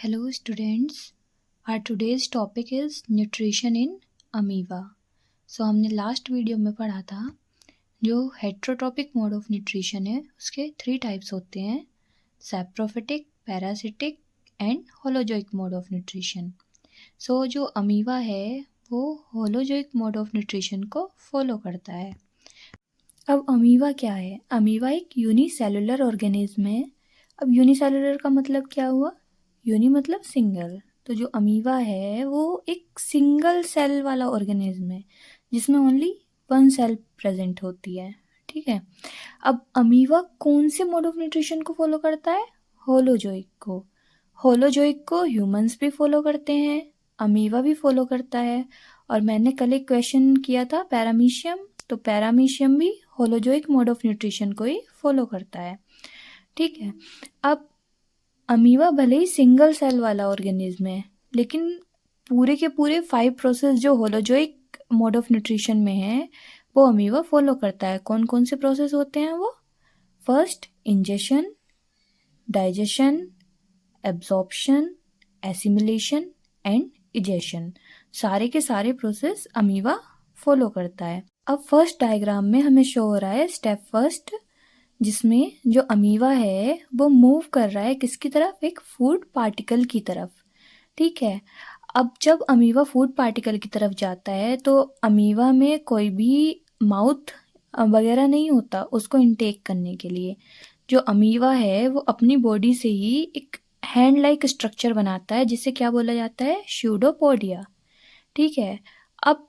Hello students, our today's topic is nutrition in amoeba. So हमने last video में पढ़ा था जो हेट्रोट्रॉपिक मोड ऑफ न्यूट्रिशन है उसके 3 टाइप्स होते हैं, saprophytic, parasitic and holozoic mode of nutrition. So जो अमीबा है वो होलोजोइक मोड ऑफ न्यूट्रिशन को फॉलो करता है। अब अमीबा क्या है? अमीबा एक यूनिसेलुलर ऑर्गेनिज्म है। अब यूनिसेलुलर का मतलब क्या हुआ? यूनि मतलब सिंगल, तो जो अमीबा है वो एक सिंगल सेल वाला ऑर्गेनिज्म है जिसमें ओनली 1 सेल प्रेजेंट होती है। ठीक है, अब अमीबा कौन से मोड ऑफ न्यूट्रिशन को फॉलो करता है? होलोजोइक को। होलोजोइक को ह्यूमंस भी फॉलो करते हैं, अमीबा भी फॉलो करता है। और मैंने कल एक क्वेश्चन किया था पैरामीशियम, तो पैरामीशियम भी होलोजोइक मोड ऑफ न्यूट्रिशन को ही फॉलो करता है। ठीक है, अब अमीबा भले ही सिंगल सेल वाला ऑर्गेनिज्म है लेकिन पूरे के पूरे 5 प्रोसेस जो होलोजोइक मोड ऑफ न्यूट्रिशन में है वो अमीबा फॉलो करता है। कौन कौन से प्रोसेस होते हैं वो? First ingestion, digestion, absorption, assimilation and egestion, सारे के सारे प्रोसेस अमीबा फॉलो करता है। अब फर्स्ट डायग्राम में हमें शो हो रहा है स्टेप फर्स्ट, जिसमें जो अमीबा है वो मूव कर रहा है किसकी तरफ? एक फूड पार्टिकल की तरफ। ठीक है, अब जब अमीबा फूड पार्टिकल की तरफ जाता है तो अमीबा में कोई भी माउथ वगैरह नहीं होता उसको इनटेक करने के लिए। जो अमीबा है वो अपनी बॉडी से ही एक हैंड लाइक स्ट्रक्चर बनाता है जिसे क्या बोला जाता है? स्यूडोपोडिया। ठीक है, अब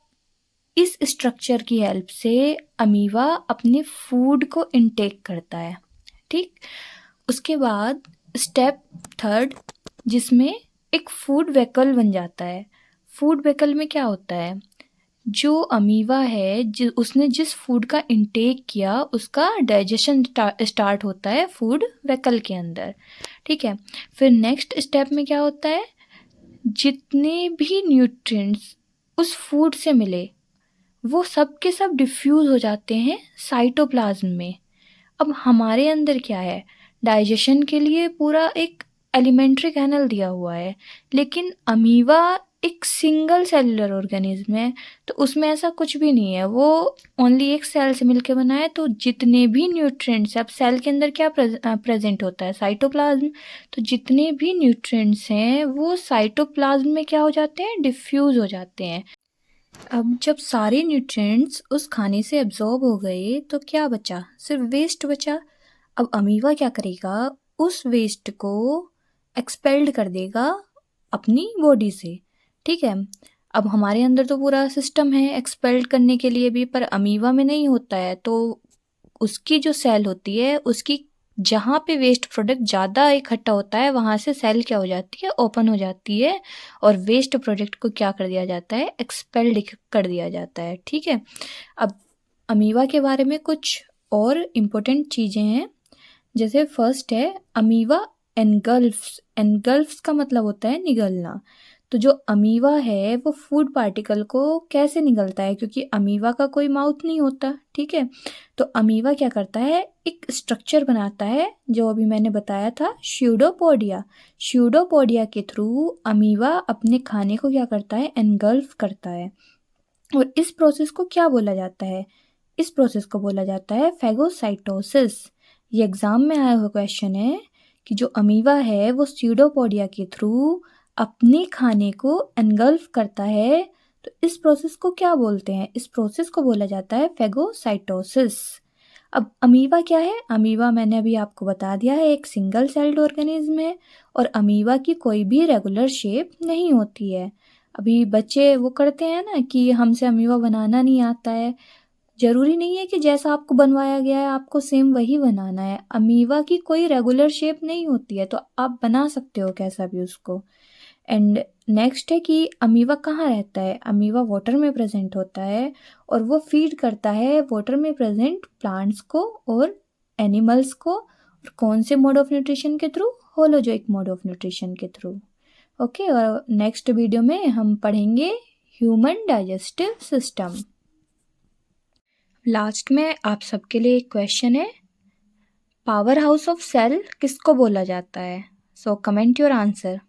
इस स्ट्रक्चर की हेल्प से अमीबा अपने फूड को इनटेक करता है। ठीक, उसके बाद स्टेप थर्ड जिसमें एक फूड वेकल बन जाता है। फूड वेकल में क्या होता है? जो अमीबा है उसने जिस फूड का इनटेक किया उसका डाइजेशन स्टार्ट होता है फूड वेकल के अंदर। ठीक है, फिर नेक्स्ट स्टेप में क्या होता है? जितने भी न्यूट्रिएंट्स उस फूड से मिले वो सब के सब डिफ्यूज़ हो जाते हैं साइटोप्लाज्म में। अब हमारे अंदर क्या है? डाइजेशन के लिए पूरा एक एलिमेंट्री कैनल दिया हुआ है, लेकिन अमीबा एक सिंगल सेलुलर ऑर्गेनिज्म है तो उसमें ऐसा कुछ भी नहीं है, वो ओनली एक सेल से मिलके बना है। तो जितने भी न्यूट्रिएंट्स, अब सेल के अंदर क्या प्रेजेंट होता है? साइटोप्लाज्म। तो जितने भी न्यूट्रिएंट्स हैं वो साइटोप्लाज्म में क्या हो जाते हैं? डिफ्यूज़ हो जाते हैं। अब जब सारे न्यूट्रिएंट्स उस खाने से एब्जॉर्ब हो गए तो क्या बचा? सिर्फ वेस्ट बचा। अब अमीबा क्या करेगा? उस वेस्ट को एक्सपेल्ड कर देगा अपनी बॉडी से। ठीक है, अब हमारे अंदर तो पूरा सिस्टम है एक्सपेल्ड करने के लिए भी, पर अमीबा में नहीं होता है। तो उसकी जो सेल होती है उसकी जहाँ पे वेस्ट प्रोडक्ट ज़्यादा इकट्ठा होता है वहाँ से सेल क्या हो जाती है? ओपन हो जाती है और वेस्ट प्रोडक्ट को क्या कर दिया जाता है? एक्सपेल्ड कर दिया जाता है। ठीक है, अब अमीबा के बारे में कुछ और इम्पोर्टेंट चीज़ें हैं, जैसे फर्स्ट है अमीबा एनगल्फ्स। एनगल्फ्स का मतलब होता है निगलना। तो जो अमीबा है वो फूड पार्टिकल को कैसे निगलता है? क्योंकि अमीबा का कोई माउथ नहीं होता। ठीक है, तो अमीबा क्या करता है? एक स्ट्रक्चर बनाता है जो अभी मैंने बताया था, स्यूडोपोडिया। स्यूडोपोडिया के थ्रू अमीबा अपने खाने को क्या करता है? एनगल्फ करता है। और इस प्रोसेस को क्या बोला जाता है? इस प्रोसेस को बोला जाता है फेगोसाइटोसिस। ये एग्जाम में आया हुआ क्वेश्चन है कि जो अमीबा है वो स्यूडोपोडिया के थ्रू अपने खाने को एनगल्फ करता है, तो इस प्रोसेस को क्या बोलते हैं? इस प्रोसेस को बोला जाता है फेगोसाइटोसिस। अब अमीबा क्या है? अमीबा मैंने अभी आपको बता दिया है एक सिंगल सेल्ड ऑर्गेनिज्म है और अमीबा की कोई भी रेगुलर शेप नहीं होती है। अभी बच्चे वो करते हैं ना कि हमसे अमीबा बनाना नहीं आता है, ज़रूरी नहीं है कि जैसा आपको बनवाया गया है आपको सेम वही बनाना है। अमीबा की कोई रेगुलर शेप नहीं होती है तो आप बना सकते हो कैसा भी उसको। एंड नेक्स्ट है कि अमीबा कहाँ रहता है? अमीबा वाटर में प्रेजेंट होता है और वो फीड करता है वाटर में प्रेजेंट प्लांट्स को और एनिमल्स को। और कौन से मोड ऑफ न्यूट्रिशन के through? Holozoic mode of nutrition के थ्रू। ओके, और नेक्स्ट वीडियो में हम पढ़ेंगे ह्यूमन डाइजेस्टिव सिस्टम। लास्ट में आप सबके लिए एक क्वेश्चन है, पावर हाउस ऑफ सेल किसको बोला जाता है? So comment your answer.